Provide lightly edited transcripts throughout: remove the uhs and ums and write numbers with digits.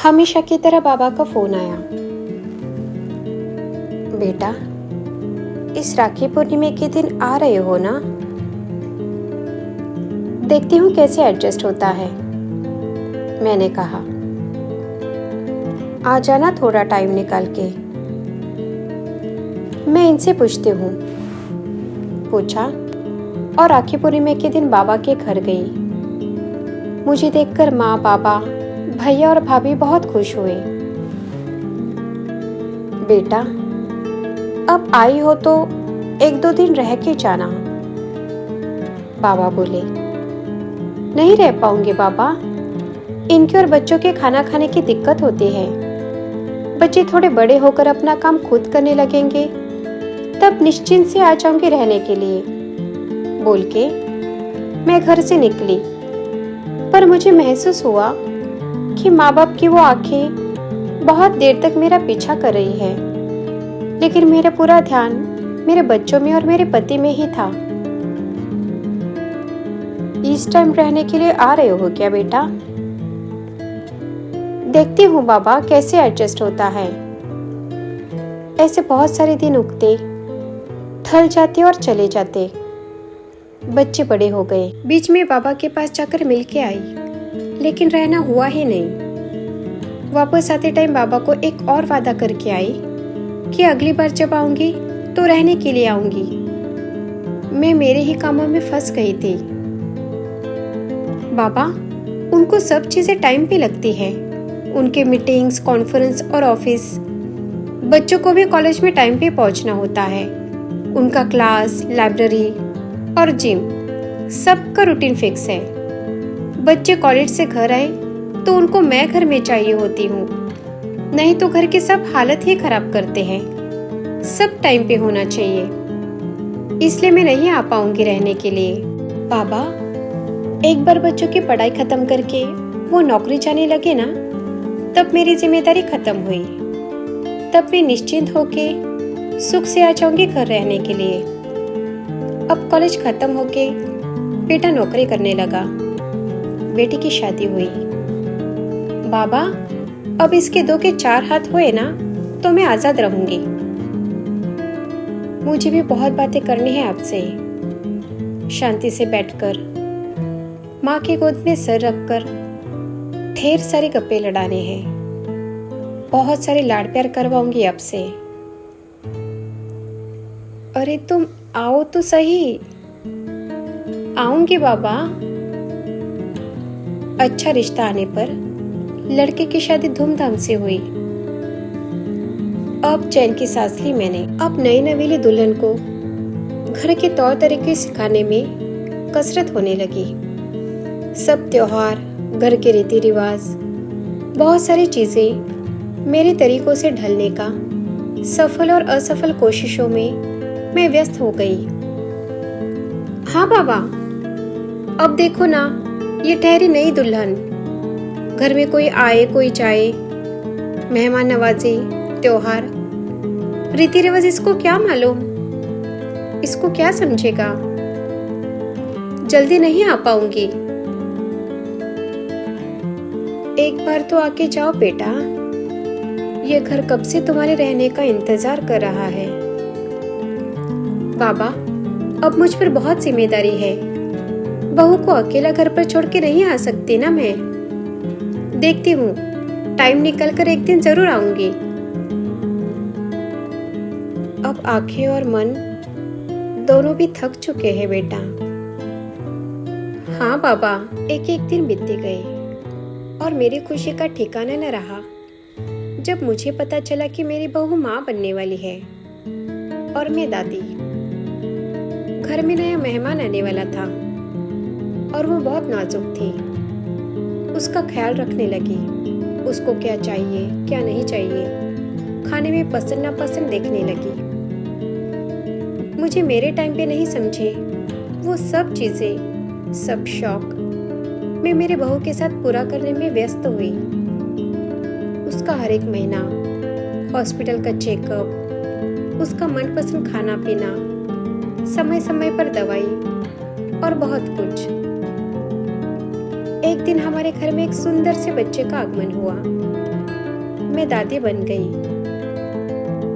हमेशा की तरह बाबा का फोन आया। बेटा, इस राखी पूर्णिमा के दिन आ रहे हो ना? देखती हूँ कैसे एडजस्ट होता है, मैंने कहा। आ जाना थोड़ा टाइम निकाल के। मैं इनसे पूछती हूँ, पूछा और राखी पूर्णिमा के दिन बाबा के घर गई। मुझे देखकर माँ, बाबा, भैया और भाभी बहुत खुश हुए। बेटा, अब आई हो तो 1-2 दिन रह के जाना, बाबा बोले। नहीं रह पाऊंगी बाबा, इनके और बच्चों के खाना खाने की दिक्कत होती है। बच्चे थोड़े बड़े होकर अपना काम खुद करने लगेंगे, तब निश्चिंत से आ जाऊंगी रहने के लिए, बोल के मैं घर से निकली। पर मुझे महसूस हुआ कि माँ बाप की वो आंखें बहुत देर तक मेरा पीछा कर रही है, लेकिन मेरा पूरा ध्यान मेरे बच्चों में और मेरे पति में ही था। इस टाइम रहने के लिए आ रहे हो क्या बेटा? देखती हूँ बाबा कैसे एडजस्ट होता है। ऐसे बहुत सारे दिन उगते, ढल जाते और चले जाते। बच्चे बड़े हो गए। बीच में बाबा के पास जाकर मिल के आई, लेकिन रहना हुआ ही नहीं। वापस आते टाइम बाबा को एक और वादा करके आई कि अगली बार जब आऊंगी तो रहने के लिए आऊंगी। मैं मेरे ही कामों में फंस गई थी। बाबा, उनको सब चीजें टाइम पे लगती है। उनके मीटिंग्स, कॉन्फ्रेंस और ऑफिस। बच्चों को भी कॉलेज में टाइम पे पहुंचना होता है। उनका क्लास, लाइब्रेरी और जिम, सबका रूटीन फिक्स है। बच्चे कॉलेज से घर आए तो उनको मैं घर में चाहिए होती हूँ, नहीं तो घर की सब हालत ही खराब करते हैं। सब टाइम पे होना चाहिए, इसलिए मैं नहीं आ पाऊंगी रहने के लिए। बाबा, एक बार बच्चों की पढ़ाई खत्म करके वो नौकरी जाने लगे ना, तब मेरी जिम्मेदारी खत्म हुई। तब मैं निश्चिंत होके सुख से आ जाऊंगी घर रहने के लिए। अब कॉलेज खत्म होके बेटा नौकरी करने लगा, बेटी की शादी हुई। बाबा, अब इसके 2 के 4 हाथ हुए ना तो मैं आजाद रहूंगी। मुझे भी बहुत बातें करनी है आपसे। शांति से बैठकर माँ की गोद में सर रखकर ढेर सारे गप्पे लड़ाने हैं। बहुत सारे लाड प्यार करवाऊंगी आपसे। अरे तुम आओ तो सही। आऊंगी बाबा। अच्छा रिश्ता आने पर लड़के की शादी धूमधाम से हुई। अब चैन की सांस ली मैंने। अब नई नवेली दुल्हन को घर के तौर तरीके सिखाने में कसरत होने लगी। सब त्योहार, घर के रीति रिवाज, बहुत सारी चीजें मेरे तरीकों से ढलने का सफल और असफल कोशिशों में मैं व्यस्त हो गई। हाँ बाबा, अब देखो ना, ये ठहरी नई दुल्हन। घर में कोई आए कोई जाए, मेहमान नवाजी, त्योहार, रीति रिवाज, इसको क्या मालूम, इसको क्या समझेगा। जल्दी नहीं आ पाऊंगी। एक बार तो आके जाओ बेटा, ये घर कब से तुम्हारे रहने का इंतजार कर रहा है। बाबा, अब मुझ पर बहुत जिम्मेदारी है। बहू को अकेला घर पर छोड़ के नहीं आ सकती ना मैं। देखती हूँ, टाइम निकल कर एक दिन जरूर आऊंगी। अब आंखें और मन दोनों भी थक चुके हैं बेटा। हाँ बाबा। एक एक दिन बीतते गए और मेरी खुशी का ठिकाना न रहा जब मुझे पता चला कि मेरी बहू माँ बनने वाली है और मैं दादी। घर में नया मेहमान आने वाला था और वो बहुत नाजुक थी। उसका ख्याल रखने लगी। उसको क्या चाहिए, क्या नहीं चाहिए, खाने में पसंद नापसंद देखने लगी। मुझे मेरे टाइम पे नहीं समझे वो सब चीजें, सब शौक मैं मेरे बहू के साथ पूरा करने में व्यस्त हुई। उसका हर एक महीना हॉस्पिटल का चेकअप, उसका मनपसंद खाना पीना, समय समय पर दवाई और बहुत कुछ। एक दिन हमारे घर में एक सुंदर से बच्चे का आगमन हुआ। मैं दादी बन गई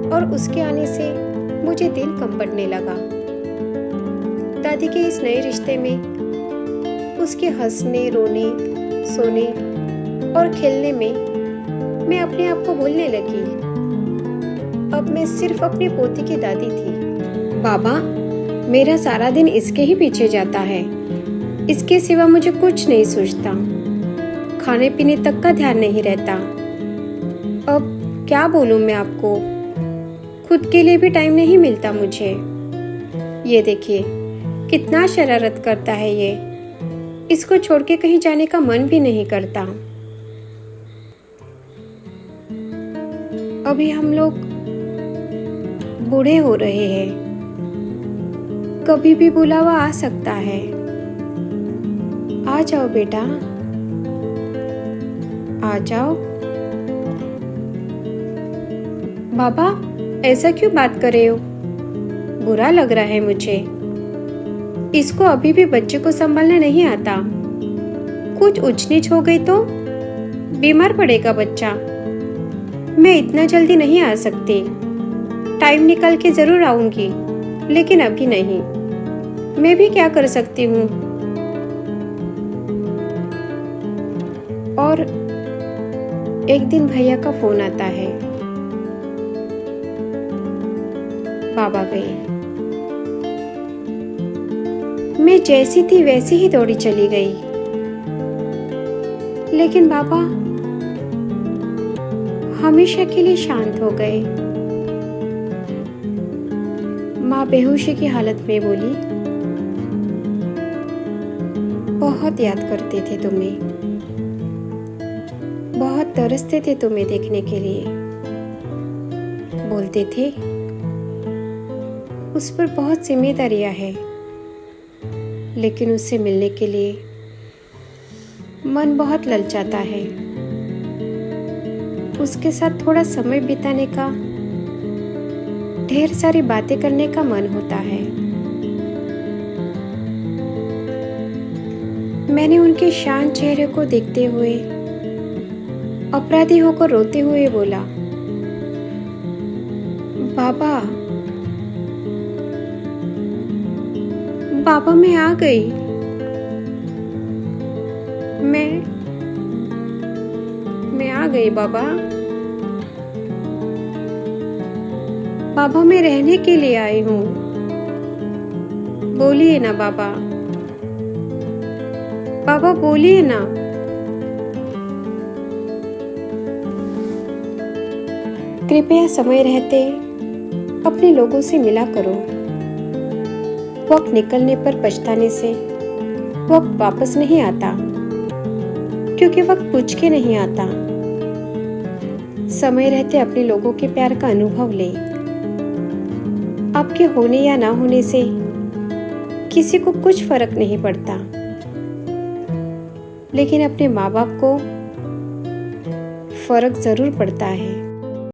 और उसके आने से मुझे दिल कम पड़ने लगा। दादी के इस नए रिश्ते में, उसके हंसने, रोने, सोने और खेलने में मैं अपने आप को भूलने लगी। अब मैं सिर्फ अपनी पोती की दादी थी। बाबा, मेरा सारा दिन इसके ही पीछे जाता है। इसके सिवा मुझे कुछ नहीं सूझता। खाने पीने तक का ध्यान नहीं रहता। अब क्या बोलूं मैं आपको, खुद के लिए भी टाइम नहीं मिलता मुझे। ये देखिए कितना शरारत करता है ये। इसको छोड़ के कहीं जाने का मन भी नहीं करता। अभी हम लोग बूढ़े हो रहे हैं, कभी भी बुलावा आ सकता है। आ जाओ बेटा, आ जाओ। बाबा, ऐसा क्यों बात कर रहे हो? बुरा लग रहा है मुझे। इसको अभी भी बच्चे को संभालना नहीं आता। कुछ ऊंच नीच हो गई तो बीमार पड़ेगा बच्चा। मैं इतना जल्दी नहीं आ सकती। टाइम निकाल के जरूर आऊंगी, लेकिन अभी नहीं। मैं भी क्या कर सकती हूँ। और एक दिन भैया का फोन आता है। बाबा गए। मैं जैसी थी वैसी ही दौड़ी चली गई, लेकिन बाबा हमेशा के लिए शांत हो गए। माँ बेहोशी की हालत में बोली, बहुत याद करते थे तुम्हें, बहुत तरसते थे तुम्हें देखने के लिए। बोलते थे उस पर बहुत जिम्मेदारियां हैं, लेकिन उससे मिलने के लिए मन बहुत ललचाता है। उसके साथ थोड़ा समय बिताने का, ढेर सारी बातें करने का मन होता है। मैंने उनके शांत चेहरे को देखते हुए अपराधी होकर रोते हुए बोला, बाबा, बाबा मैं आ गई। मैं आ गई बाबा। बाबा मैं रहने के लिए आई हूँ। बोलिए ना बाबा, बाबा बोलिए ना। कृपया समय रहते अपने लोगों से मिला करो। वक्त निकलने पर पछताने से वक्त वापस नहीं आता, क्योंकि वक्त पूछ के नहीं आता। समय रहते अपने लोगों के प्यार का अनुभव ले। आपके होने या ना होने से किसी को कुछ फर्क नहीं पड़ता, लेकिन अपने माँ बाप को फर्क जरूर पड़ता है।